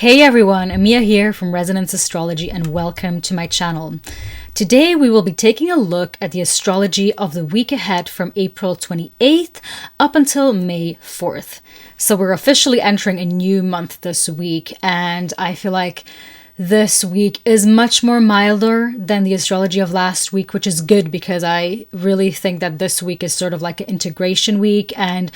Hey everyone, Amia here from Resonance Astrology and welcome to my channel. Today we will be taking a look at the astrology of the week ahead from April 28th up until May 4th. So we're officially entering a new month this week, and I feel like this week is much more milder than the astrology of last week, which is good because I really think that this week is sort of like an integration week, and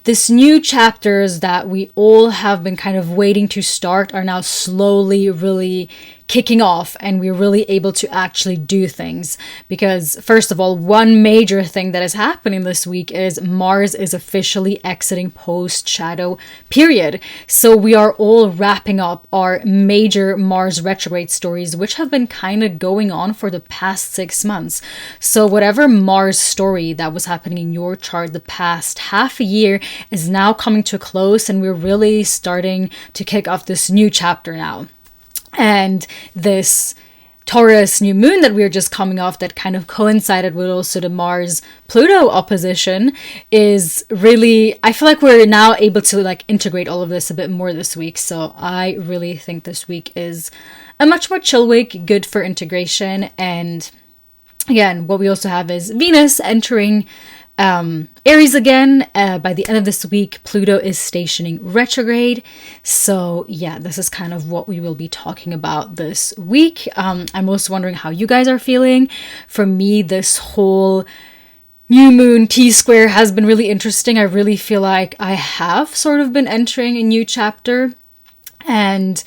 this new chapters that we all have been kind of waiting to start are now slowly really kicking off, and we're really able to actually do things. Because first of all, one major thing that is happening this week is Mars is officially exiting post-shadow period. So we are all wrapping up our major Mars retrograde stories, which have been kind of going on for the past 6 months. So whatever Mars story that was happening in your chart the past half a year is now coming to a close, and we're really starting to kick off this new chapter now. And this Taurus new moon that we are just coming off, that kind of coincided with also the Mars Pluto opposition, is really, I feel like we're now able to like integrate all of this a bit more this week. So I really think this week is a much more chill week, good for integration. And again, what we also have is Venus entering Aries again. By the end of this week, Pluto is stationing retrograde. So yeah, this is kind of what we will be talking about this week. I'm also wondering how you guys are feeling. For me, this whole new moon T-square has been really interesting. I really feel like I have sort of been entering a new chapter, and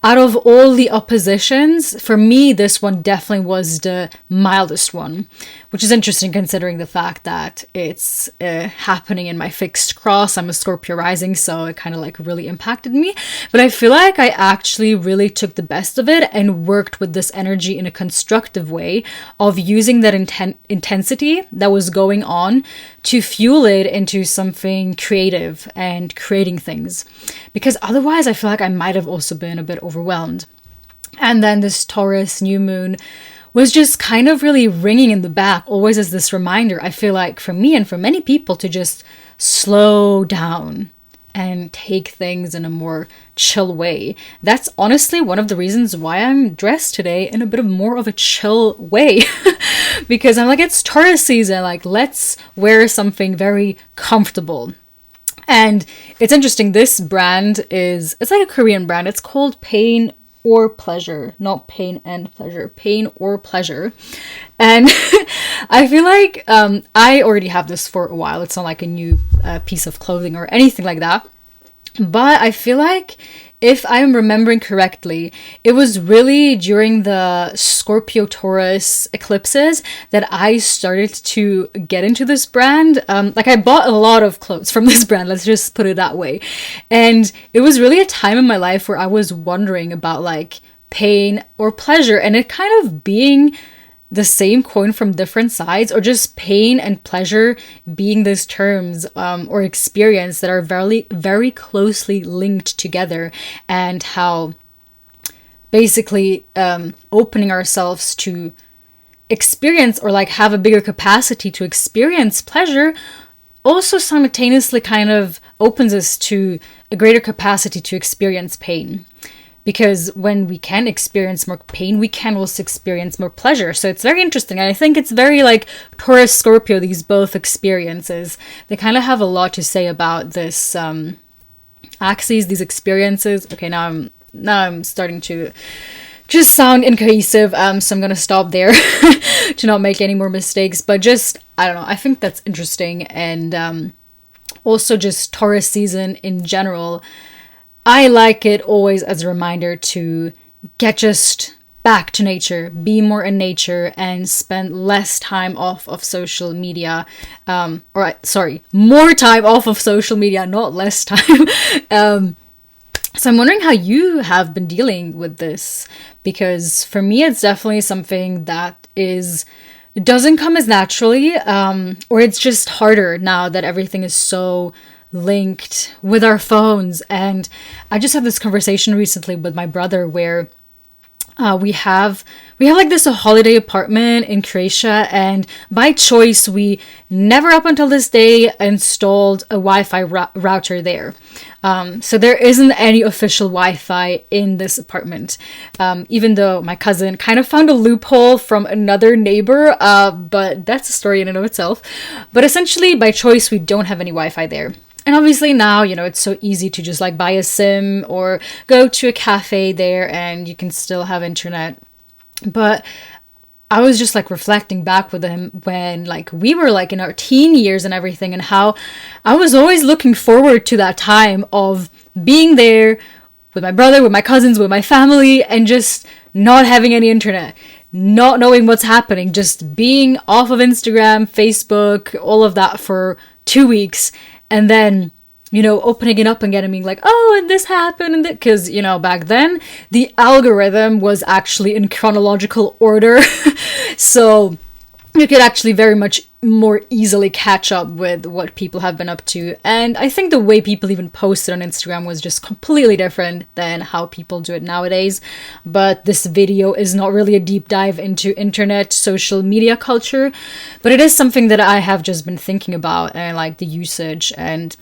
out of all the oppositions, for me, this one definitely was the mildest one, which is interesting considering the fact that it's happening in my fixed cross. I'm a Scorpio rising, so it kind of like really impacted me. But I feel like I actually really took the best of it and worked with this energy in a constructive way of using that intensity that was going on to fuel it into something creative and creating things. Because otherwise, I feel like I might have also been a bit overwhelmed. And then this Taurus new moon was just kind of really ringing in the back, always as this reminder, I feel like, for me and for many people, to just slow down and take things in a more chill way. That's honestly one of the reasons why I'm dressed today in a bit of more of a chill way. Because I'm like, it's Taurus season, like let's wear something very comfortable. And it's interesting, this brand it's like a Korean brand. It's called Pain or Pleasure, not Pain and Pleasure, Pain or Pleasure. And I feel like I already have this for a while. It's not like a new piece of clothing or anything like that. But I feel like, if I'm remembering correctly, it was really during the Scorpio-Taurus eclipses that I started to get into this brand. Like I bought a lot of clothes from this brand, let's just put it that way. And it was really a time in my life where I was wondering about like pain or pleasure, and it kind of being the same coin from different sides, or just pain and pleasure being these terms or experience that are very, very closely linked together, and how basically opening ourselves to experience or like have a bigger capacity to experience pleasure also simultaneously kind of opens us to a greater capacity to experience pain. Because when we can experience more pain, we can also experience more pleasure. So it's very interesting. And I think it's very like Taurus, Scorpio, these both experiences. They kind of have a lot to say about this axes, these experiences. Okay, now I'm starting to just sound incohesive. So I'm going to stop there to not make any more mistakes. But just, I don't know, I think that's interesting. And also just Taurus season in general, I like it always as a reminder to get just back to nature, be more in nature, and spend less time off of social media. More time off of social media, not less time. So I'm wondering how you have been dealing with this, because for me, it's definitely something that doesn't come as naturally, or it's just harder now that everything is so linked with our phones. And I just had this conversation recently with my brother where We have like this a holiday apartment in Croatia, and by choice we never up until this day installed a Wi-Fi router there. So there isn't any official Wi-Fi in this apartment, even though my cousin kind of found a loophole from another neighbor, but that's a story in and of itself. But essentially, by choice, we don't have any Wi-Fi there. And obviously now, it's so easy to just like buy a SIM or go to a cafe there and you can still have internet. But I was just like reflecting back with him when like we were like in our teen years and everything, and how I was always looking forward to that time of being there with my brother, with my cousins, with my family, and just not having any internet, not knowing what's happening, just being off of Instagram, Facebook, all of that for 2 weeks. And then, opening it up again and being like, oh, and this happened. And because, back then, the algorithm was actually in chronological order. So you could actually very much more easily catch up with what people have been up to. And I think the way people even posted on Instagram was just completely different than how people do it nowadays. But this video is not really a deep dive into internet social media culture, but it is something that I have just been thinking about, and like the usage. And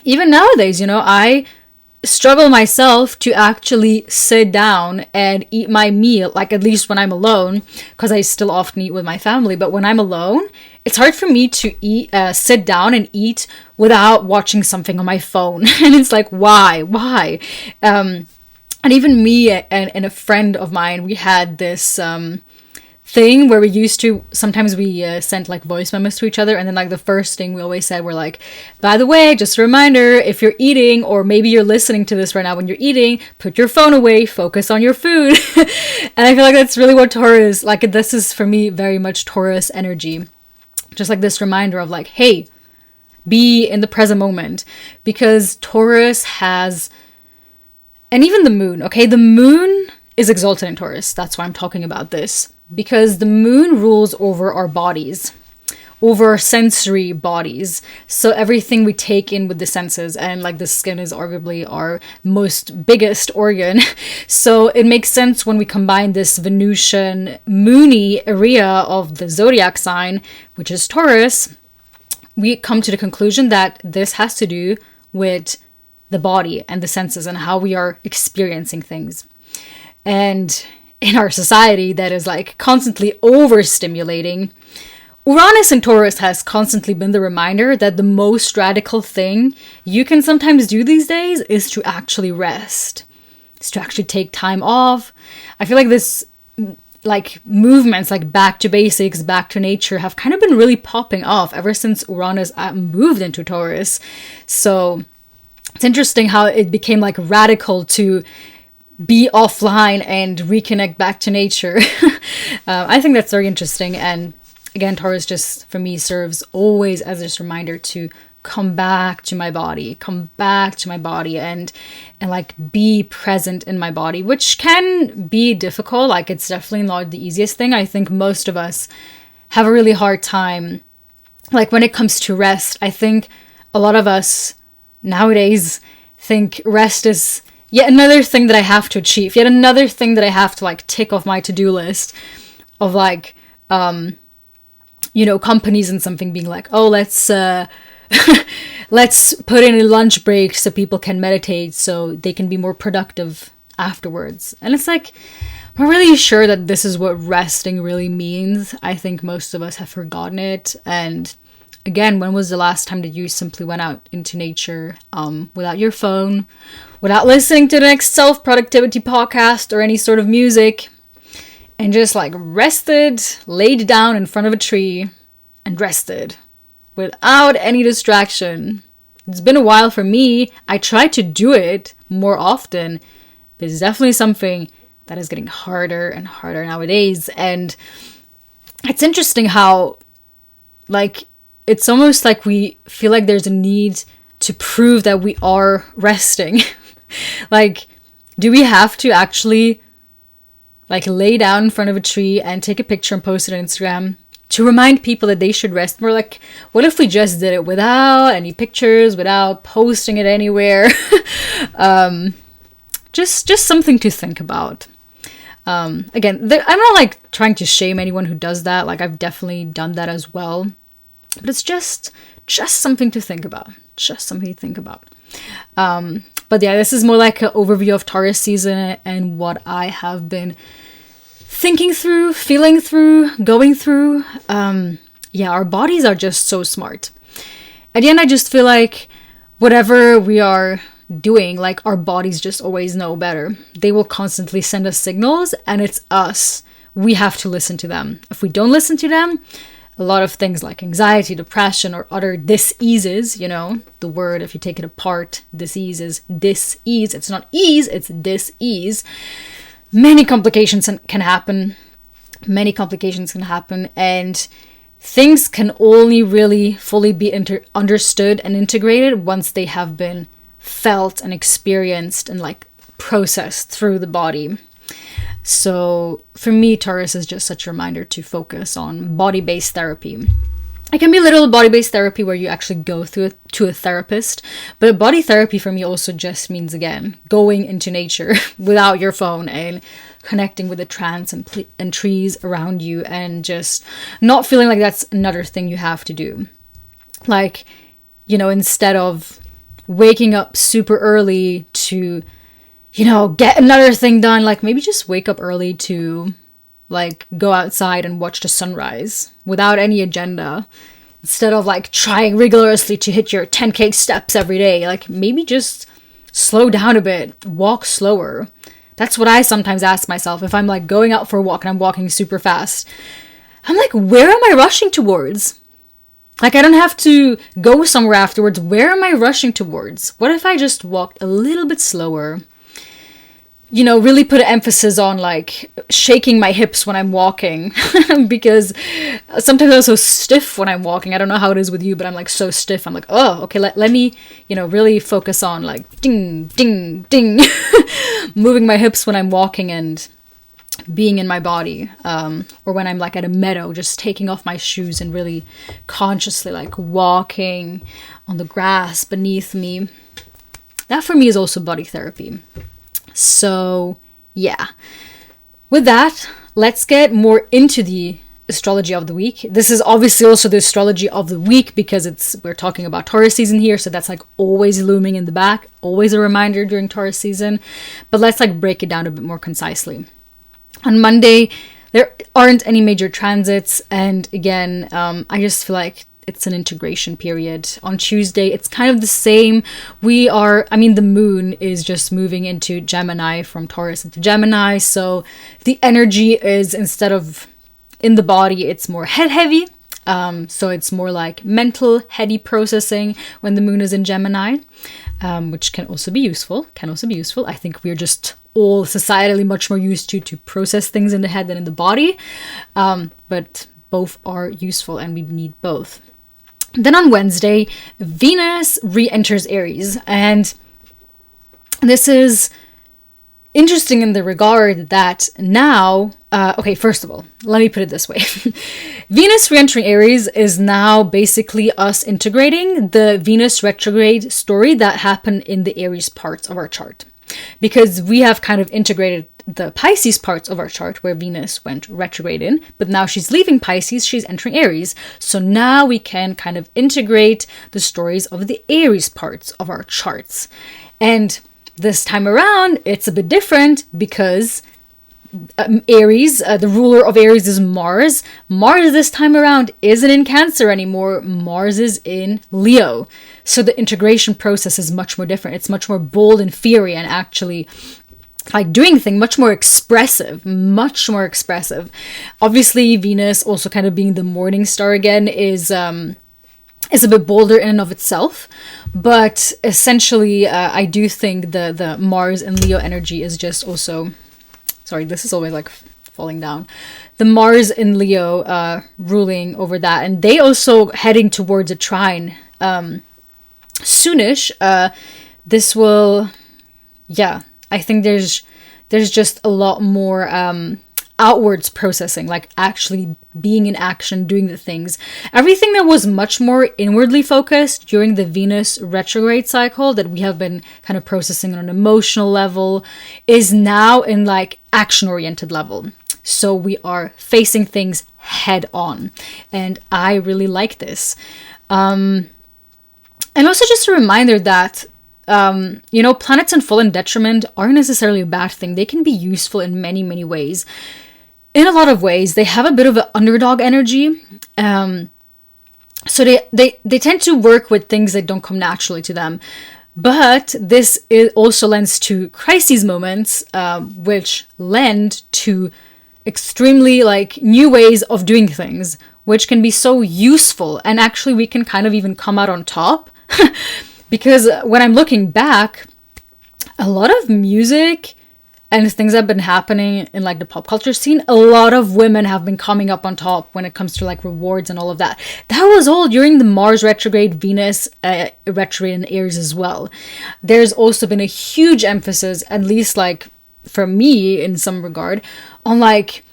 even nowadays, I struggle myself to actually sit down and eat my meal, like at least when I'm alone, because I still often eat with my family. But when I'm alone, it's hard for me to sit down and eat without watching something on my phone. And it's like, why? And even me and a friend of mine, we had this thing where we sent like voice memos to each other, and then like the first thing we always said were like, by the way, just a reminder, if you're eating, or maybe you're listening to this right now when you're eating, put your phone away, focus on your food. And I feel like that's really what Taurus, like this is for me very much Taurus energy, just like this reminder of like, hey, be in the present moment. Because Taurus has, and even the moon, okay, the moon is exalted in Taurus. That's why I'm talking about this. Because the moon rules over our bodies, over our sensory bodies. So everything we take in with the senses, and like the skin is arguably our most biggest organ. So it makes sense when we combine this Venusian moony area of the zodiac sign, which is Taurus, we come to the conclusion that this has to do with the body and the senses and how we are experiencing things. And in our society that is like constantly overstimulating, Uranus in Taurus has constantly been the reminder that the most radical thing you can sometimes do these days is to actually rest. Is to actually take time off. I feel like this like movements like back to basics, back to nature have kind of been really popping off ever since Uranus moved into Taurus. So it's interesting how it became like radical to be offline and reconnect back to nature. I think that's very interesting. And again, Taurus just for me serves always as this reminder to come back to my body, and like be present in my body, which can be difficult. Like it's definitely not the easiest thing. I think most of us have a really hard time. Like when it comes to rest, I think a lot of us nowadays think rest is yet another thing that I have to achieve, yet another thing that I have to like tick off my to-do list of like, companies and something being like, oh, let's put in a lunch break so people can meditate so they can be more productive afterwards. And it's like, I'm not really sure that this is what resting really means. I think most of us have forgotten it. And again, when was the last time that you simply went out into nature without your phone, without listening to the next self-productivity podcast or any sort of music, and just like rested, laid down in front of a tree and rested without any distraction? It's been a while for me. I try to do it more often, but it's definitely something that is getting harder and harder nowadays. And it's interesting how like it's almost like we feel like there's a need to prove that we are resting. Like, do we have to actually like lay down in front of a tree and take a picture and post it on Instagram to remind people that they should rest? More like, what if we just did it without any pictures, without posting it anywhere? Just something to think about. Again, I'm not like trying to shame anyone who does that. Like I've definitely done that as well. But it's just something to think about. Just something to think about. But yeah, this is more like an overview of Taurus season and what I have been thinking through, feeling through, going through. Yeah, our bodies are just so smart. At the end, I just feel like whatever we are doing, like our bodies just always know better. They will constantly send us signals, and it's us. We have to listen to them. If we don't listen to them, a lot of things like anxiety, depression, or other diseases, you know, the word, if you take it apart, disease is dis-ease. It's not ease, it's dis-ease. Many complications can happen. And things can only really fully be understood and integrated once they have been felt and experienced and like processed through the body. So for me, Taurus is just such a reminder to focus on body-based therapy. It can be a little body-based therapy where you actually go to a therapist, but body therapy for me also just means, again, going into nature without your phone and connecting with the plants and trees around you, and just not feeling like that's another thing you have to do. Like, you know, instead of waking up super early to, you know, get another thing done, like maybe just wake up early to like go outside and watch the sunrise without any agenda, instead of like trying rigorously to hit your 10K steps every day. Like maybe just slow down a bit, walk slower. That's what I sometimes ask myself if I'm like going out for a walk and I'm walking super fast. I'm like, where am I rushing towards? Like, I don't have to go somewhere afterwards. Where am I rushing towards? What if I just walked a little bit slower? You know, really put an emphasis on like shaking my hips when I'm walking because sometimes I'm so stiff when I'm walking. I don't know how it is with you, but I'm like so stiff. I'm like, oh, okay, let me, you know, really focus on like ding, ding, ding, moving my hips when I'm walking and being in my body. Or when I'm like at a meadow, just taking off my shoes and really consciously like walking on the grass beneath me. That for me is also body therapy. So, yeah. With that, let's get more into the astrology of the week. This is obviously also the astrology of the week because we're talking about Taurus season here, so that's like always looming in the back, always a reminder during Taurus season. But let's like break it down a bit more concisely. On Monday, there aren't any major transits, and again, I just feel like it's an integration period. On Tuesday, it's kind of the same. The moon is just moving into Gemini, from Taurus into Gemini. So the energy is, instead of in the body, it's more head heavy. So it's more like mental, heady processing when the moon is in Gemini, which can also be useful. I think we're just all societally much more used to process things in the head than in the body. But both are useful and we need both. Then on Wednesday, Venus re-enters Aries, and this is interesting in the regard that now, first of all, let me put it this way. Venus re-entering Aries is now basically us integrating the Venus retrograde story that happened in the Aries parts of our chart. Because we have kind of integrated the Pisces parts of our chart where Venus went retrograde in, but now she's leaving Pisces, she's entering Aries. So now we can kind of integrate the stories of the Aries parts of our charts. And this time around, it's a bit different because Aries, the ruler of Aries is Mars. Mars this time around isn't in Cancer anymore. Mars is in Leo. So the integration process is much more different. It's much more bold and fiery and actually like doing things much more expressive. Obviously, Venus also kind of being the morning star again is a bit bolder in and of itself. But essentially, I do think the Mars and Leo energy is just also... Sorry, this is always like falling down. The Mars in Leo ruling over that. And they also heading towards a trine soonish. This will... I think there's just a lot more outwards processing, like actually being in action, doing the things. Everything that was much more inwardly focused during the Venus retrograde cycle that we have been kind of processing on an emotional level is now in like action oriented level. So we are facing things head on, and I really like this. And also just a reminder that planets in full and detriment aren't necessarily a bad thing. They can be useful in many, many ways. In a lot of ways, they have a bit of an underdog energy. So they tend to work with things that don't come naturally to them. But this also lends to crises moments, which lend to extremely like new ways of doing things, which can be so useful. And actually, we can kind of even come out on top. Because when I'm looking back, a lot of music and things that have been happening in like the pop culture scene, a lot of women have been coming up on top when it comes to like rewards and all of that. That was all during the Mars retrograde, Venus retrograde in Aries as well. There's also been a huge emphasis, at least like for me in some regard, on like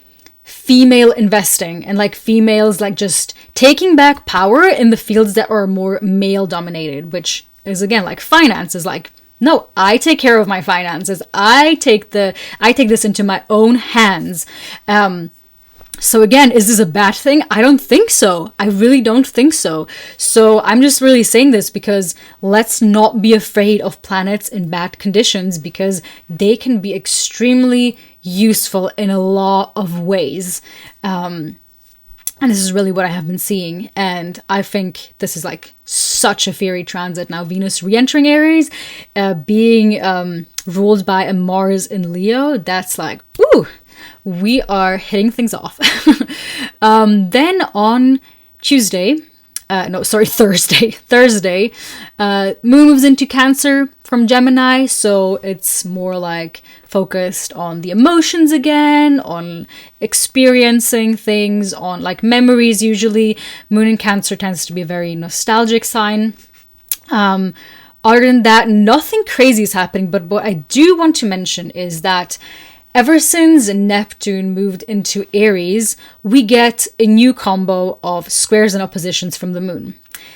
female investing and like females like just taking back power in the fields that are more male dominated, which is again like finances. Like, no, I take care of my finances. I take this into my own hands. So again, is this a bad thing? I don't think so. I really don't think so. So I'm just really saying this because let's not be afraid of planets in bad conditions, because they can be extremely useful in a lot of ways. And this is really what I have been seeing. And I think this is like such a fiery transit now. Venus re-entering Aries, being ruled by a Mars in Leo. That's like, ooh, we are hitting things off. Then on Thursday, Moon moves into Cancer from Gemini, so it's more like focused on the emotions again, on experiencing things, on like memories. Usually Moon in Cancer tends to be a very nostalgic sign. Other than that, nothing crazy is happening, but what I do want to mention is that ever since Neptune moved into Aries, we get a new combo of squares and oppositions from the moon.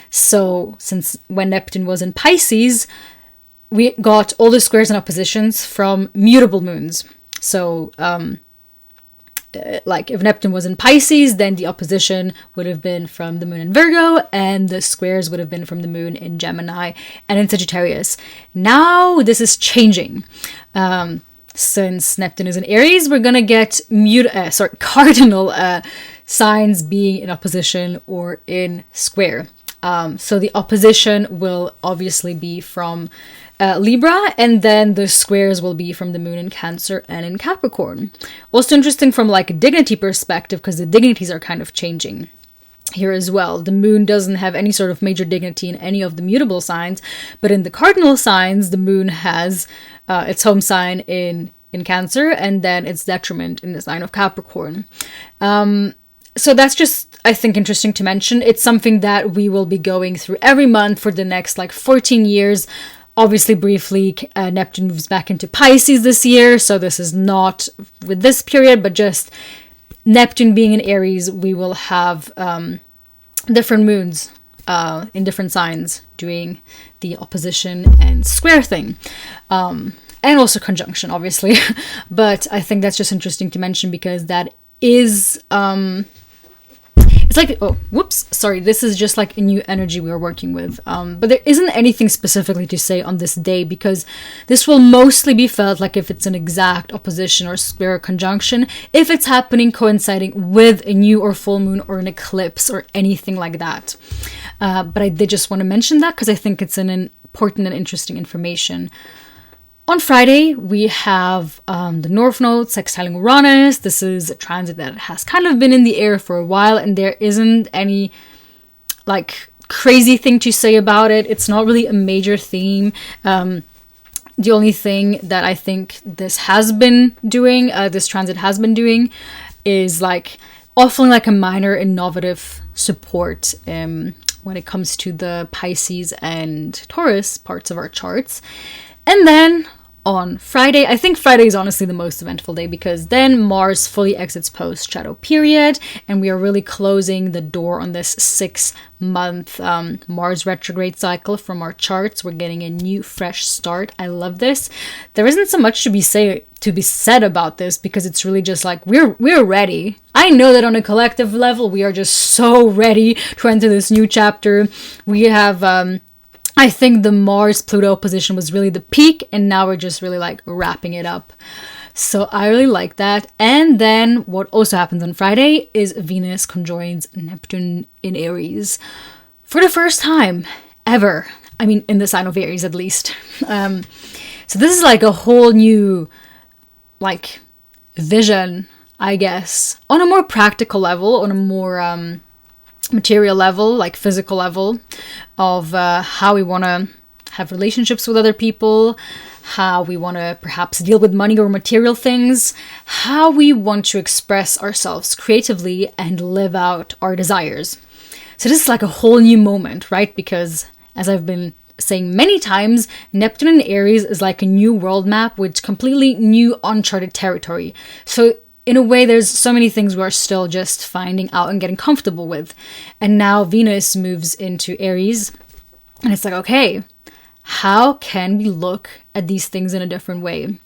So since when Neptune was in Pisces, we got all the squares and oppositions from mutable moons. So like if Neptune was in Pisces, then the opposition would have been from the moon in Virgo, and the squares would have been from the moon in Gemini and in Sagittarius. Now this is changing. Since Neptune is in Aries, we're gonna get cardinal signs being in opposition or in square. So the opposition will obviously be from Libra, and then the squares will be from the moon in Cancer and in Capricorn. Also interesting from like a dignity perspective, because the dignities are kind of changing here as well. The moon doesn't have any sort of major dignity in any of the mutable signs, but in the cardinal signs, the moon has its home sign in Cancer, and then its detriment in the sign of Capricorn. So that's just, I think, interesting to mention. It's something that we will be going through every month for the next like 14 years. Obviously, briefly, Neptune moves back into Pisces this year, so this is not with this period, but just Neptune being in Aries, we will have different moons in different signs doing the opposition and square thing. And also conjunction, obviously. But I think that's just interesting to mention, because that is... it's like, this is just like a new energy we are working with. But there isn't anything specifically to say on this day, because this will mostly be felt like if it's an exact opposition or square or conjunction, if it's happening coinciding with a new or full moon or an eclipse or anything like that. But I did just want to mention that because I think it's an important and interesting information. On Friday, we have the North Node sextiling Uranus. This is a transit that has kind of been in the air for a while, and there isn't any like crazy thing to say about it. It's not really a major theme. The only thing that I think this transit has been doing, is like offering like a minor innovative support when it comes to the Pisces and Taurus parts of our charts. And then on Friday. I think Friday is honestly the most eventful day because then Mars fully exits post-shadow period and we are really closing the door on this 6-month Mars retrograde cycle from our charts. We're getting a new fresh start. I love this. There isn't so much to be said about this because it's really just like we're ready. I know that on a collective level we are just so ready to enter this new chapter. We have I think the Mars-Pluto opposition was really the peak, and now we're just really like wrapping it up. So I really like that. And then what also happens on Friday is Venus conjoins Neptune in Aries for the first time ever. I mean, in the sign of Aries at least. So this is like a whole new like vision, I guess, on a more practical level, on a more material level, like physical level, of how we want to have relationships with other people, how we want to perhaps deal with money or material things, how we want to express ourselves creatively and live out our desires. So this is like a whole new moment, right? Because as I've been saying many times, Neptune in Aries is like a new world map with completely new uncharted territory. So in a way, there's so many things we're still just finding out and getting comfortable with. And now Venus moves into Aries. And it's like, okay, how can we look at these things in a different way?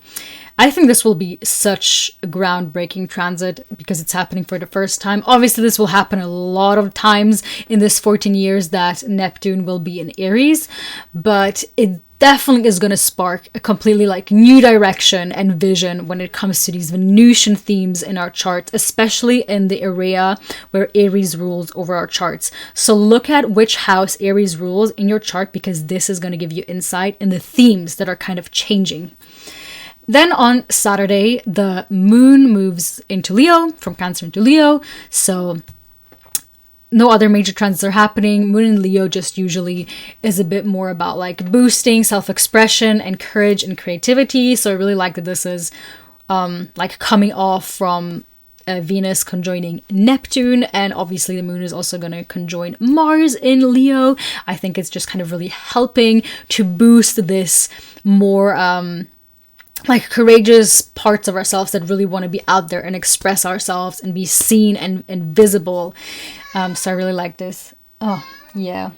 I think this will be such a groundbreaking transit because it's happening for the first time. Obviously, this will happen a lot of times in this 14 years that Neptune will be in Aries, but it definitely is going to spark a completely like new direction and vision when it comes to these Venusian themes in our chart, especially in the area where Aries rules over our charts. So look at which house Aries rules in your chart because this is going to give you insight in the themes that are kind of changing. Then on Saturday, the moon moves into Leo, from Cancer into Leo. So no other major transits are happening. Moon in Leo just usually is a bit more about like boosting self-expression and courage and creativity. So I really like that this is like coming off from Venus conjoining Neptune, and obviously the moon is also going to conjoin Mars in Leo. I think it's just kind of really helping to boost this more like courageous parts of ourselves that really want to be out there and express ourselves and be seen and visible. So I really like this. Oh, yeah.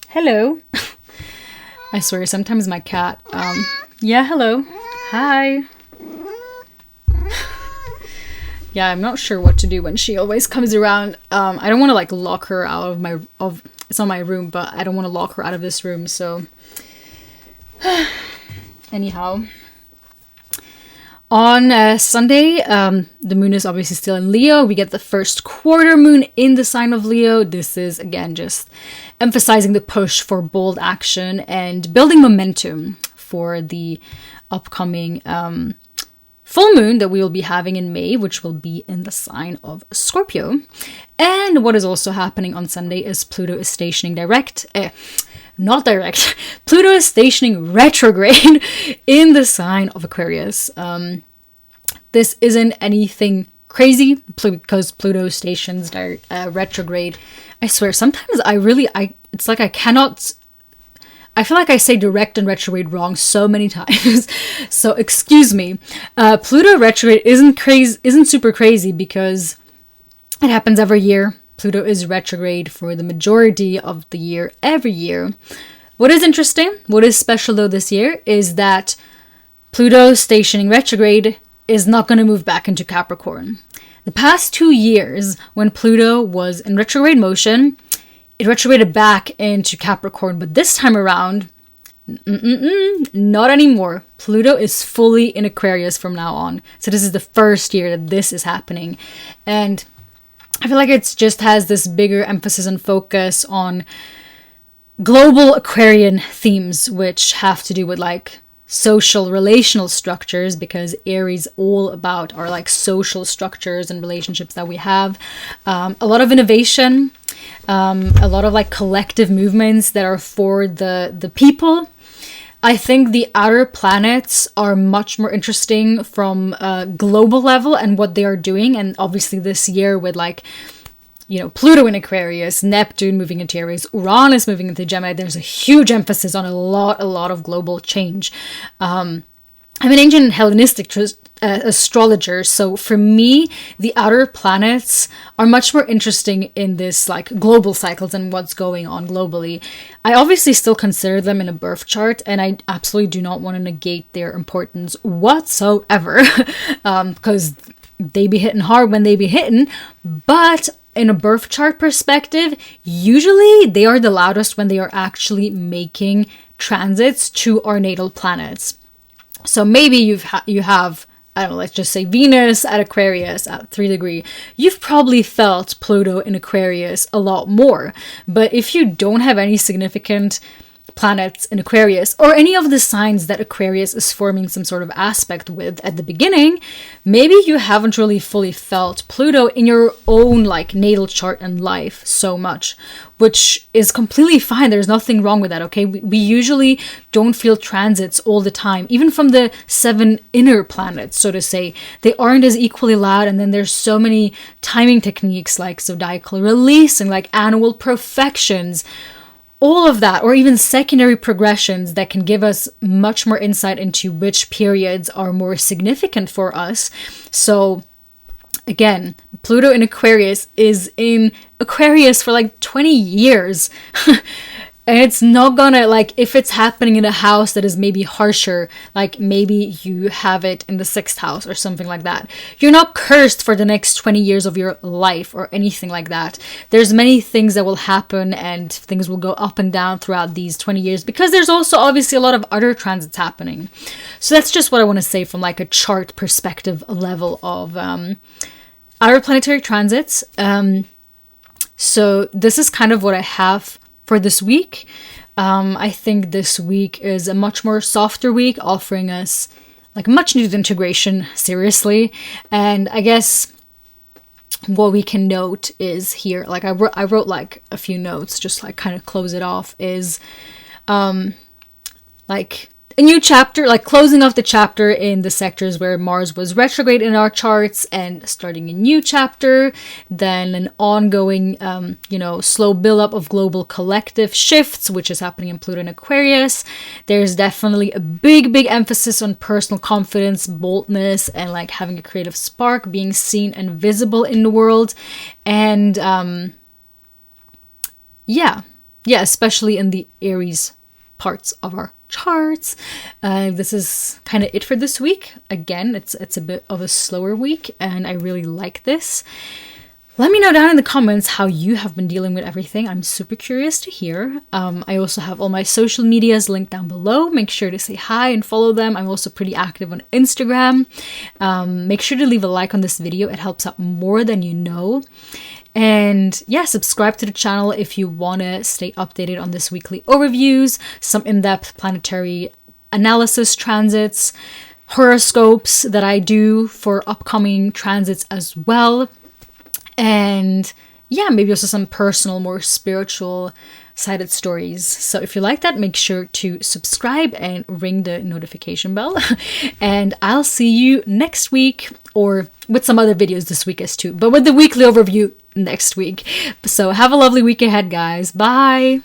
Hello. I swear, sometimes my cat... yeah, hello. Hi. Yeah, I'm not sure what to do when she always comes around. I don't want to like lock her out of it's not my room, but I don't want to lock her out of this room, so... Anyhow, on Sunday, the moon is obviously still in Leo. We get the first quarter moon in the sign of Leo. This is, again, just emphasizing the push for bold action and building momentum for the upcoming full moon that we will be having in May, which will be in the sign of Scorpio. And what is also happening on Sunday is Pluto is stationing Pluto is stationing retrograde in the sign of Aquarius. This isn't anything crazy because Pluto stations retrograde. I swear, sometimes it's like I feel like I say direct and retrograde wrong so many times. So excuse me. Pluto retrograde isn't super crazy because it happens every year. Pluto is retrograde for the majority of the year, every year. What is interesting, what is special though this year, is that Pluto stationing retrograde is not going to move back into Capricorn. The past 2 years, when Pluto was in retrograde motion, it retrograded back into Capricorn, but this time around, not anymore. Pluto is fully in Aquarius from now on. So this is the first year that this is happening. And I feel like it just has this bigger emphasis and focus on global Aquarian themes, which have to do with like social relational structures, because Aries all about our like social structures and relationships that we have. A lot of innovation, a lot of like collective movements that are for the people. I think the outer planets are much more interesting from a global level and what they are doing. And obviously this year with like Pluto in Aquarius, Neptune moving into Aries, Uranus moving into Gemini. There's a huge emphasis on a lot of global change. I'm an ancient Hellenistic astrologer, so for me, the outer planets are much more interesting in this like global cycles and what's going on globally. I obviously still consider them in a birth chart, and I absolutely do not want to negate their importance whatsoever, because they be hitting hard when they be hitting, but in a birth chart perspective, usually they are the loudest when they are actually making transits to our natal planets. So maybe you have, I don't know, let's just say Venus at Aquarius at 3 degrees. You've probably felt Pluto in Aquarius a lot more. But if you don't have any significant planets in Aquarius, or any of the signs that Aquarius is forming some sort of aspect with at the beginning, maybe you haven't really fully felt Pluto in your own like natal chart and life so much, which is completely fine. There's nothing wrong with that, okay? We usually don't feel transits all the time, even from the 7 inner planets, so to say. They aren't as equally loud, and then there's so many timing techniques like zodiacal release and like annual profections, all of that, or even secondary progressions that can give us much more insight into which periods are more significant for us. So again, Pluto in Aquarius is in Aquarius for like 20 years. And it's not gonna, like, if it's happening in a house that is maybe harsher, like maybe you have it in the 6th house or something like that, you're not cursed for the next 20 years of your life or anything like that. There's many things that will happen, and things will go up and down throughout these 20 years, because there's also obviously a lot of other transits happening. So that's just what I want to say from like a chart perspective level of outer planetary transits. So this is kind of what I have for this week. I think this week is a much more softer week, offering us like much needed integration, seriously. And I guess what we can note is here, like I wrote like a few notes, just like kind of close it off, is like a new chapter, like closing off the chapter in the sectors where Mars was retrograde in our charts, and starting a new chapter, then an ongoing, slow build-up of global collective shifts, which is happening in Pluto and Aquarius. There's definitely a big emphasis on personal confidence, boldness, and like having a creative spark, being seen and visible in the world. And especially in the Aries parts of our charts. This is kind of it for this week. Again, it's a bit of a slower week, and I really like this. Let me know down in the comments how you have been dealing with everything. I'm super curious to hear. I also have all my social medias linked down below. Make sure to say hi and follow them. I'm also pretty active on Instagram. Make sure to leave a like on this video. It helps out more than you know. And yeah, subscribe to the channel if you want to stay updated on this weekly overviews, some in-depth planetary analysis, transits, horoscopes that I do for upcoming transits as well. And yeah, maybe also some personal, more spiritual sided stories. So if you like that, make sure to subscribe and ring the notification bell. And I'll see you next week, or with some other videos this week as too, but with the weekly overview next week. So have a lovely week ahead, guys. Bye.